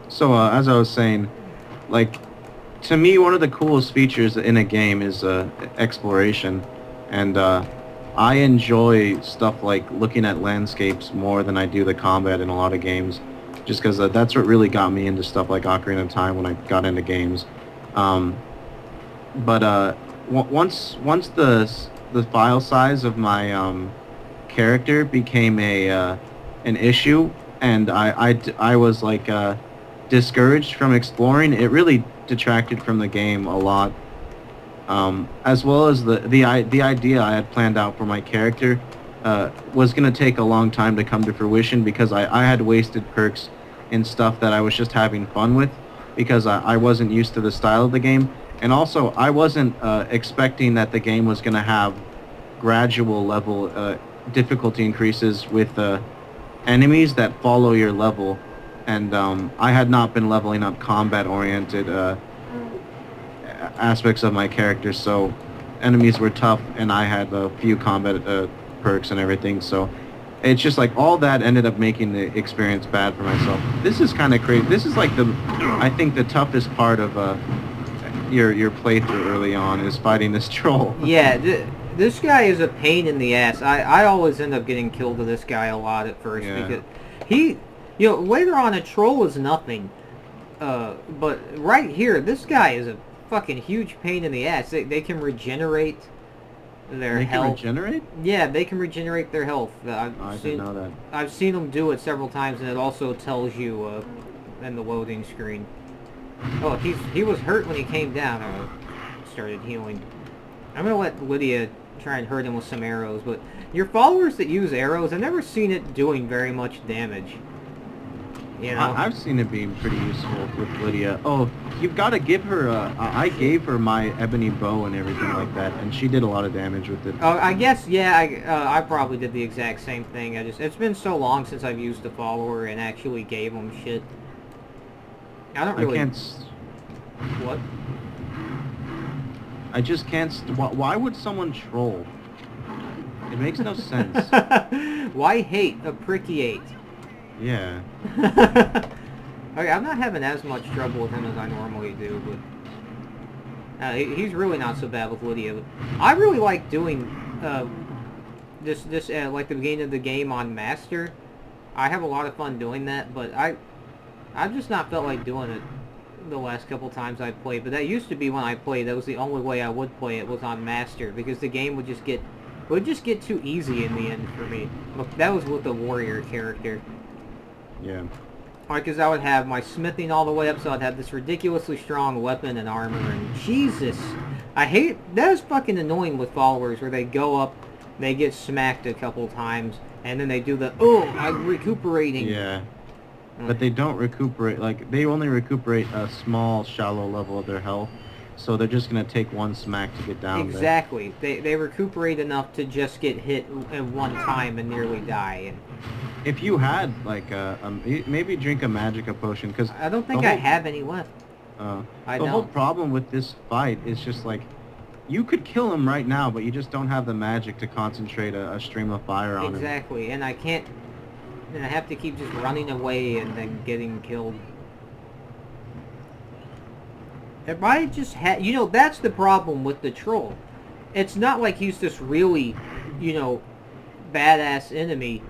So, as I was saying, like, to me, one of the coolest features in a game is exploration, and I enjoy stuff like looking at landscapes more than I do the combat in a lot of games, just because that's what really got me into stuff like Ocarina of Time when I got into games. Um, but once the file size of my character became a an issue, and I was like discouraged from exploring. It really detracted from the game a lot, as well as the idea I had planned out for my character was going to take a long time to come to fruition because I had wasted perks in stuff that I was just having fun with because I wasn't used to the style of the game. And also, I wasn't expecting that the game was going to have gradual level difficulty increases with enemies that follow your level. And I had not been leveling up combat-oriented aspects of my character, so enemies were tough, and I had a few combat perks and everything, so it's just like all that ended up making the experience bad for myself. This is kind of crazy. This is like I think the toughest part of your playthrough early on is fighting this troll. Yeah, this guy is a pain in the ass. I always end up getting killed to this guy a lot at first Yeah. because he, later on a troll is nothing. But right here, this guy is a fucking huge pain in the ass. They can regenerate their They can health. regenerate? Yeah, they can regenerate their health. Oh, I didn't know that. I've seen them do it several times, and it also tells you in the loading screen. Oh, he was hurt when he came down. Started healing. I'm gonna let Lydia try and hurt him with some arrows, but your followers that use arrows, I've never seen it doing very much damage. You know? I've seen it being pretty useful with Lydia. Oh, you've got to give her. I gave her my ebony bow and everything like that, and she did a lot of damage with it. Oh, I guess, yeah, I probably did the exact same thing. It's been so long since I've used a follower and actually gave them shit. I don't really... I can't. What? I just can't. Why would someone troll? It makes no sense. Why hate a pricky 8? Yeah. Okay, I'm not having as much trouble with him as I normally do, but he's really not so bad with Lydia. But I really like doing this like the beginning of the game on Master. I have a lot of fun doing that, but I've just not felt like doing it the last couple times I played. But that used to be when I played. That was the only way I would play it was on Master because the game would just get too easy in the end for me. Look, that was with the warrior character. Yeah. Because I would have my smithing all the way up, so I'd have this ridiculously strong weapon and armor, and Jesus, that is fucking annoying with followers, where they go up, they get smacked a couple times, and then they do I'm recuperating. Yeah. But they don't recuperate, like, they only recuperate a small, shallow level of their health, so they're just going to take one smack to get down Exactly. They recuperate enough to just get hit at one time and nearly die. And if you had, like, maybe drink a Magica potion, because... I don't think I have any left. The whole problem with this fight is just, like, you could kill him right now, but you just don't have the magic to concentrate a stream of fire on him. Exactly, and I can't... And I have to keep just running away and then getting killed. If I just had... that's the problem with the troll. It's not like he's this really, badass enemy.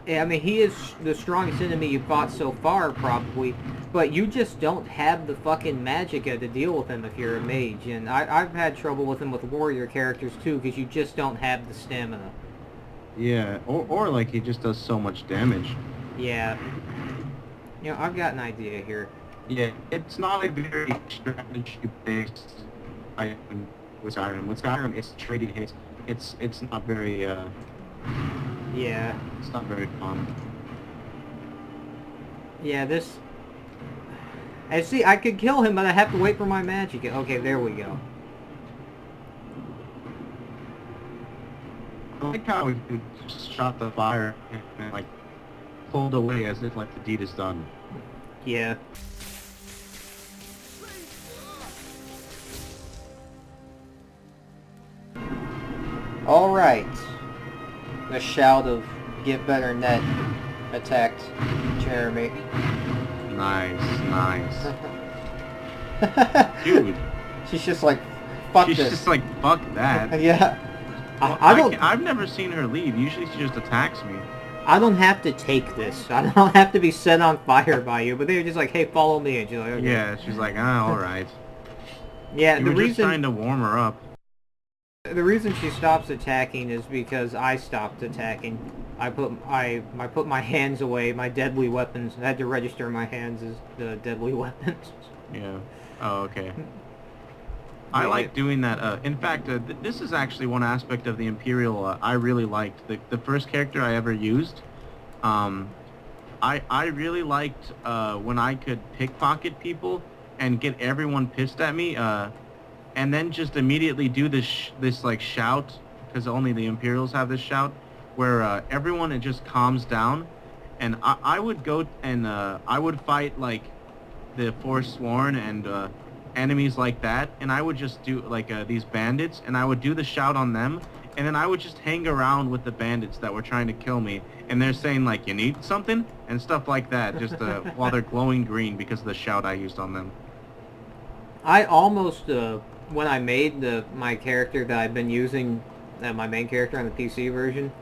I mean, he is the strongest enemy you've fought so far, probably. But you just don't have the fucking magicka to deal with him if you're a mage. And I've had trouble with him with warrior characters, too, because you just don't have the stamina. Yeah, or like he just does so much damage. Yeah. I've got an idea here. Yeah, it's not a very strategy-based item with Skyrim. With Skyrim, it's trading hits. It's not very, Yeah. It's not very fun. Yeah, this... And see, I could kill him, but I have to wait for my magic. Okay, there we go. I like how we just shot the fire and, like, pulled away as if, like, the deed is done. Yeah. Alright. The shout of Give Better Net attacked Jeremy. Nice. Dude. She's just like, fuck She's this. just like, fuck that. Yeah. Well, I don't. I've never seen her leave. Usually she just attacks me. I don't have to take this. I don't have to be set on fire by you. But they're just like, hey, follow me, and she's like, okay. Yeah, she's like, all right. Yeah, You were just trying to warm her up. The reason she stops attacking is because I stopped attacking. I put my hands away, my deadly weapons. I had to register my hands as the deadly weapons. Yeah. Oh, okay. I like doing that. In fact, this is actually one aspect of the Imperial I really liked. The first character I ever used, I really liked when I could pickpocket people and get everyone pissed at me, and then just immediately do this like shout, because only the Imperials have this shout, where everyone, it just calms down, and I would go and I would fight like the Forsworn and enemies like that, and I would just do like these bandits, and I would do the shout on them, and then I would just hang around with the bandits that were trying to kill me, and they're saying like, you need something and stuff like that, just while they're glowing green because of the shout I used on them. I almost when I made my character that I've been using, my main character on the PC version,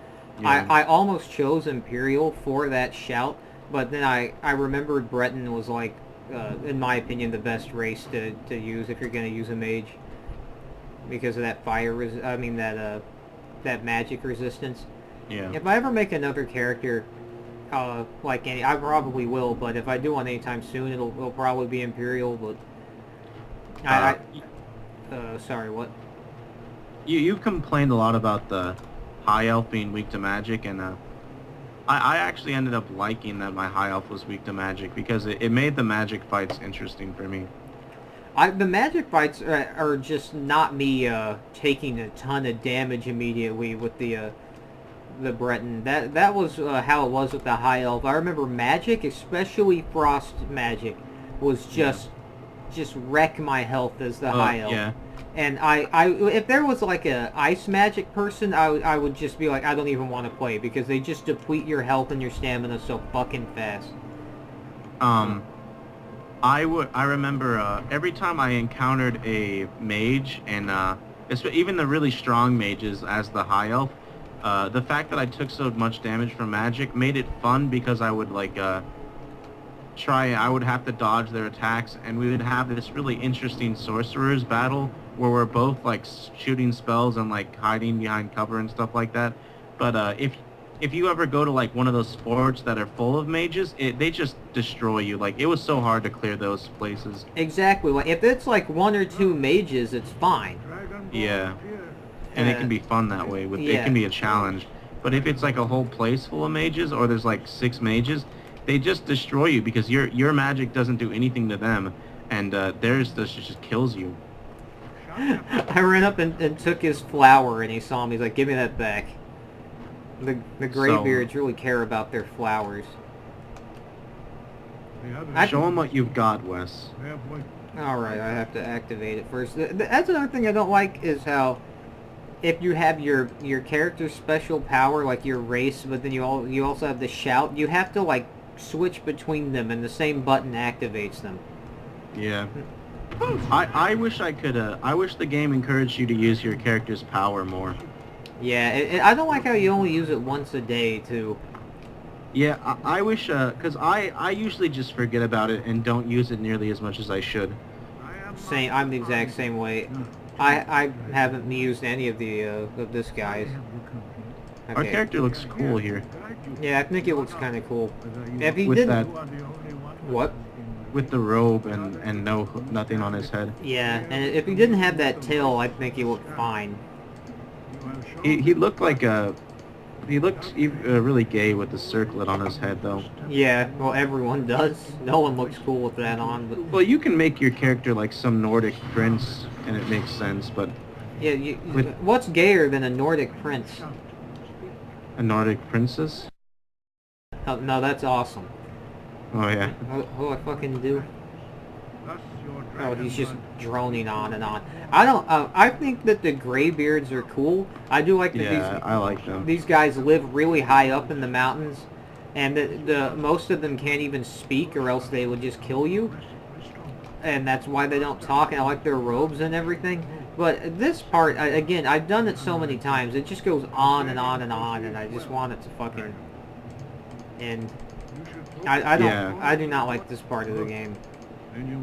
Yeah. I almost chose Imperial for that shout, but then I remembered Breton was like, in my opinion, the best race to use if you're going to use a mage, because of that that magic resistance. Yeah. If I ever make another character, like I probably will, but if I do one anytime soon, it'll probably be Imperial. But sorry, what? You've complained a lot about the high elf being weak to magic, and I actually ended up liking that my high elf was weak to magic, because it made the magic fights interesting for me. The magic fights are just not me taking a ton of damage immediately with the Breton. That was how it was with the high elf. I remember magic, especially frost magic, was just wreck my health as the high elf. Yeah. And if there was like a ice magic person, I would just be like, I don't even want to play, because they just deplete your health and your stamina so fucking fast. I remember every time I encountered a mage, and even the really strong mages as the high elf, the fact that I took so much damage from magic made it fun, because I would like I would have to dodge their attacks, and we would have this really interesting sorcerers battle where we're both like shooting spells and like hiding behind cover and stuff like that. But if you ever go to like one of those forts that are full of mages, they just destroy you. Like, it was so hard to clear those places. Exactly. Like, if it's like one or two mages, it's fine. Yeah. And it can be fun that way. It can be a challenge. But if it's like a whole place full of mages, or there's like 6 mages, they just destroy you, because your magic doesn't do anything to them, and theirs just kills you. I ran up and took his flower, and he saw me. He's like, give me that back. The Greybeards really care about their flowers. Show them what you've got, Wes. Alright, I have to activate it first. That's another thing I don't like, is how if you have your character's special power, like your race, but then you also have the shout, you have to like switch between them, and the same button activates them. Yeah. I wish I could, I wish the game encouraged you to use your character's power more. Yeah, I don't like how you only use it once a day, too. Yeah, I wish, because I usually just forget about it and don't use it nearly as much as I should. Same, I'm the exact same way. I haven't used any of this guy's. Okay. Our character looks cool here. Yeah, I think it looks kind of cool. If he With didn't... that, What? with the robe and nothing on his head. Yeah, and if he didn't have that tail, I think he looked fine. He looked like he looked really gay with the circlet on his head, though. Yeah, well, everyone does. No one looks cool with that on. But Well, you can make your character like some Nordic prince, and it makes sense, but yeah, what's gayer than a Nordic prince? a Nordic princess? Oh, no, that's awesome. Oh, yeah. What do I fucking do? Oh, he's just droning on and on. I think that the Greybeards are cool. I do like that Yeah, I like them. these guys live really high up in the mountains, and the most of them can't even speak, or else they would just kill you. And that's why they don't talk. And I like their robes and everything. But this part, again, I've done it so many times. It just goes on and on and on, and I just want it to fucking end. I don't. Yeah. I do not like this part of the game.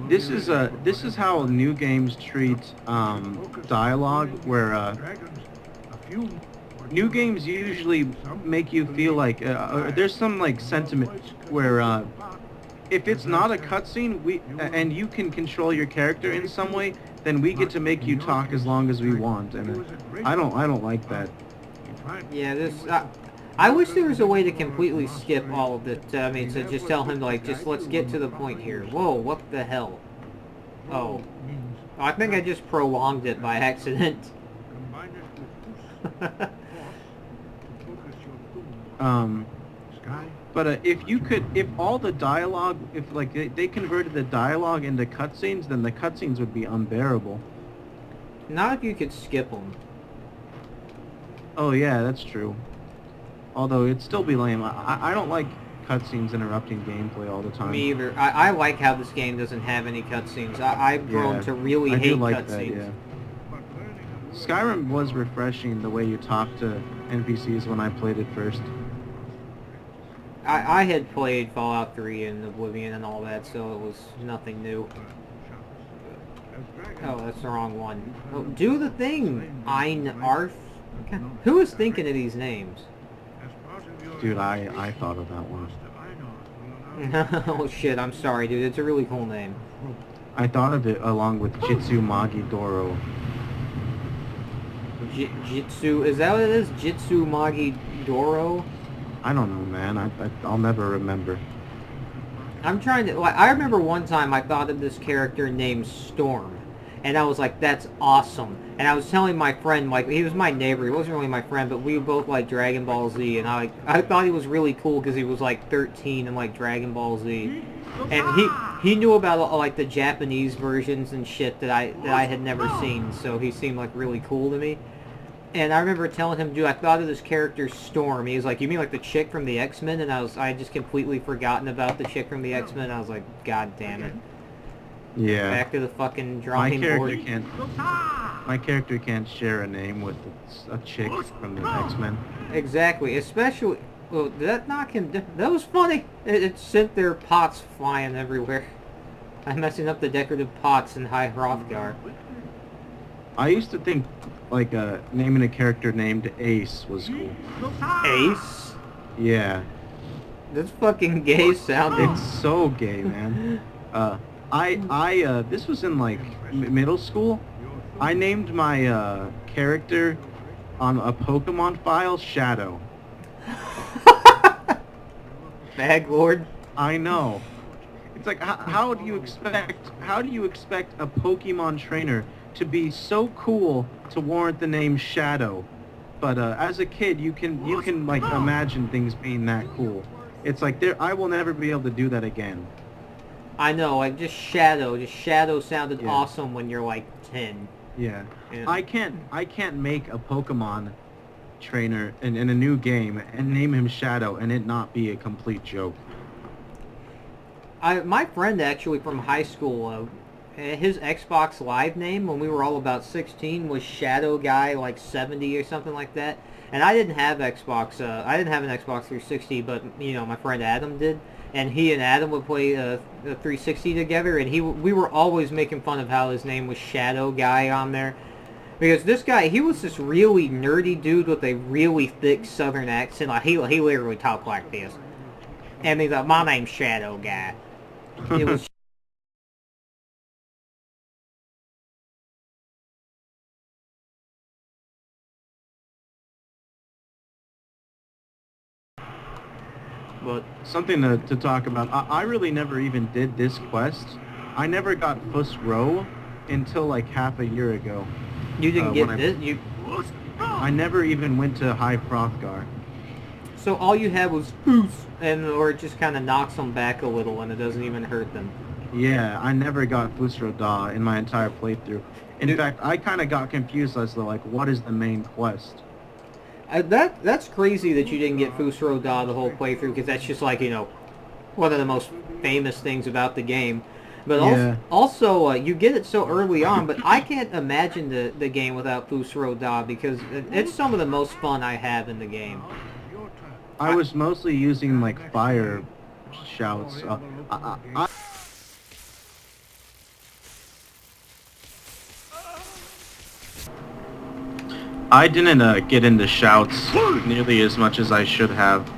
This is how new games treat dialogue, where new games usually make you feel like there's some like sentiment where if it's not a cutscene, and you can control your character in some way, then we get to make you talk as long as we want, and I don't like that. Yeah, this. I wish there was a way to completely skip all of it. I mean, to just tell him like, just let's get to the point here. Whoa, what the hell? Oh, I think I just prolonged it by accident. But if all the dialogue, if like they converted the dialogue into cutscenes, then the cutscenes would be unbearable. Not if you could skip them. Oh yeah, that's true. Although it'd still be lame. I don't like cutscenes interrupting gameplay all the time. Me either. I like how this game doesn't have any cutscenes. I've grown to really hate cutscenes. Yeah. Skyrim was refreshing the way you talk to NPCs when I played it first. I had played Fallout 3 and Oblivion and all that, so it was nothing new. Oh, that's the wrong one. Oh, do the thing, Ein Arth. Who is thinking of these names? Dude, I thought of that one. Oh shit, I'm sorry, dude. It's a really cool name. I thought of it along with Jitsu Magi Doro. Jitsu, is that what it is? Jitsu Magi Doro? I don't know, man. I'll never remember. I'm trying to... Like, I remember one time I thought of this character named Storm. And I was like, that's awesome. And I was telling my friend, like, he was my neighbor. He wasn't really my friend, but we both like Dragon Ball Z. And I thought he was really cool because he was like 13 and like Dragon Ball Z. And he knew about like the Japanese versions and shit that I had never seen. So he seemed like really cool to me. And I remember telling him, dude, I thought of this character Storm. He was like, you mean like the chick from the X-Men? And I had just completely forgotten about the chick from the X-Men. I was like, god damn it. Yeah. Back to the fucking drawing board. My character can't share a name with a chick from the X-Men. Exactly. Especially... Well, did that knock him down? That was funny. It sent their pots flying everywhere. I'm messing up the decorative pots in High Hrothgar. I used to think, like, naming a character named Ace was cool. Ace? Yeah. That's fucking gay sounding. It's so gay, man. This was in, like, middle school. I named my, character on a Pokemon file Shadow. Bag Lord? I know. It's like, how do you expect a Pokemon trainer to be so cool to warrant the name Shadow? But as a kid, you can like imagine things being that cool. It's like I will never be able to do that again. I know, like just Shadow sounded awesome when you're like 10. Yeah. And I can't make a Pokemon trainer in a new game and name him Shadow and it not be a complete joke. My friend actually from high school, his Xbox Live name when we were all about 16 was Shadow Guy like 70 or something like that. And I didn't have Xbox. I didn't have an Xbox 360, but you know my friend Adam did, and he and Adam would play the 360 together. And we were always making fun of how his name was Shadow Guy on there, because this guy, he was this really nerdy dude with a really thick Southern accent. Like he literally talked like this, and he's like, "My name's Shadow Guy." It was. But something to talk about. I really never even did this quest. I never got Fuss Row until like half a year ago. You didn't get this? I never even went to High Hrothgar. So all you had was Foos, or it just kind of knocks them back a little and it doesn't even hurt them. Yeah, I never got Fusro Da in my entire playthrough. In fact, I kind of got confused as to like, what is the main quest? That's crazy that you didn't get Fusro Da the whole playthrough, because that's just like, one of the most famous things about the game. But Yeah. also you get it so early on, but I can't imagine the game without Fusro Da, because it's some of the most fun I have in the game. I was mostly using like fire shouts. I didn't get into shouts nearly as much as I should have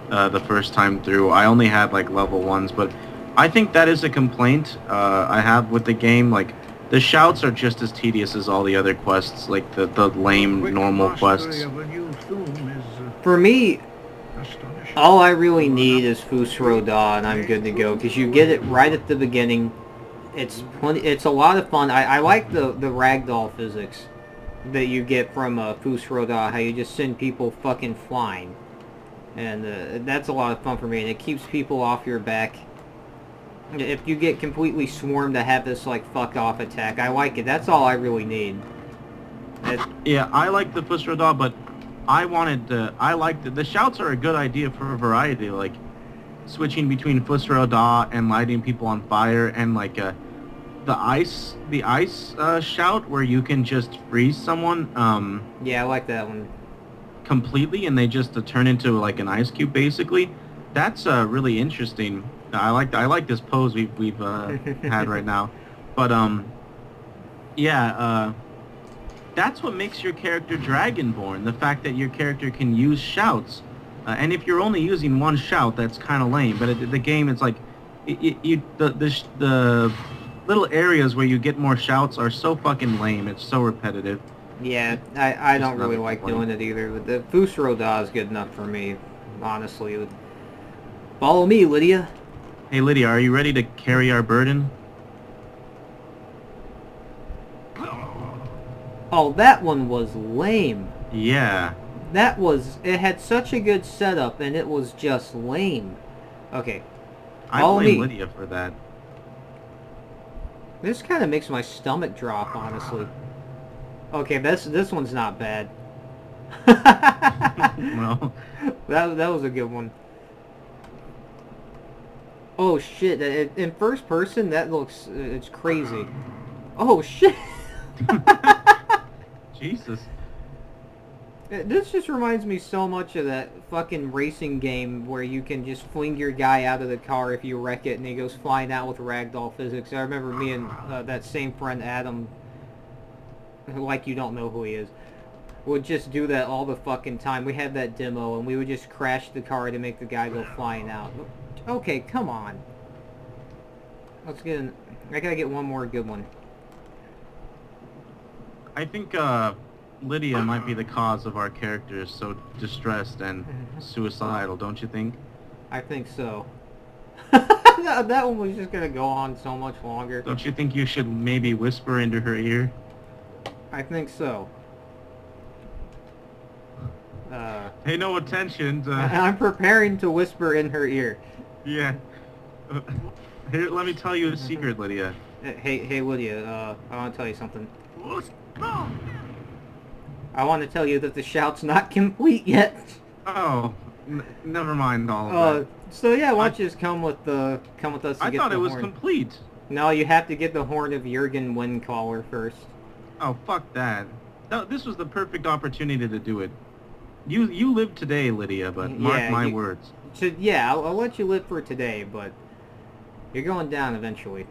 the first time through. I only had like level ones, but I think that is a complaint I have with the game. Like the shouts are just as tedious as all the other quests, like the lame normal quests. For me, all I really need is Fusro Da, and I'm good to go, because you get it right at the beginning. It's a lot of fun. I like the ragdoll physics that you get from Fusro Da, how you just send people fucking flying. And that's a lot of fun for me, and it keeps people off your back. If you get completely swarmed to have this, like, fuck off attack, I like it. That's all I really need. Yeah, I like the Fusro Da, but I like the shouts are a good idea for a variety, like switching between Fusro Da and lighting people on fire, and like the ice shout where you can just freeze someone yeah, I like that one completely, and they just turn into like an ice cube basically. That's really interesting. I like this pose we've had right now, but yeah, that's what makes your character Dragonborn. The fact that your character can use shouts, and if you're only using one shout, that's kind of lame. But the game, it's like the little areas where you get more shouts are so fucking lame. It's so repetitive. Yeah, I don't really like doing it either. But the Fusro Da is good enough for me, honestly. Follow me, Lydia. Hey Lydia, are you ready to carry our burden? Oh, that one was lame. Yeah. It had such a good setup, and it was just lame. Okay. I blame Lydia for that. This kind of makes my stomach drop, honestly. Okay, this one's not bad. Well, that was a good one. Oh shit! In first person, that looks it's crazy. Oh shit! Jesus. This just reminds me so much of that fucking racing game where you can just fling your guy out of the car if you wreck it, and he goes flying out with ragdoll physics. I remember me and that same friend Adam, like you don't know who he is, would just do that all the fucking time. We had that demo, and we would just crash the car to make the guy go flying out. Okay, come on. Let's get in. I gotta get one more good one. I think Lydia might be the cause of our characters so distressed and suicidal, don't you think? I think so. That one was just gonna go on so much longer. Don't you think you should maybe whisper into her ear? I think so. Pay no attention to... I'm preparing to whisper in her ear. Yeah. Here, let me tell you a secret, Lydia. Hey, Lydia, I want to tell you something. I want to tell you that the shout's not complete yet. Oh, never mind all of that. So yeah, why don't you just come with us to get the horn? I thought it was complete. No, you have to get the horn of Jurgen Windcaller first. Oh, fuck that. No, this was the perfect opportunity to do it. You live today, Lydia, but mark my words. Yeah, I'll let you live for today, but you're going down eventually.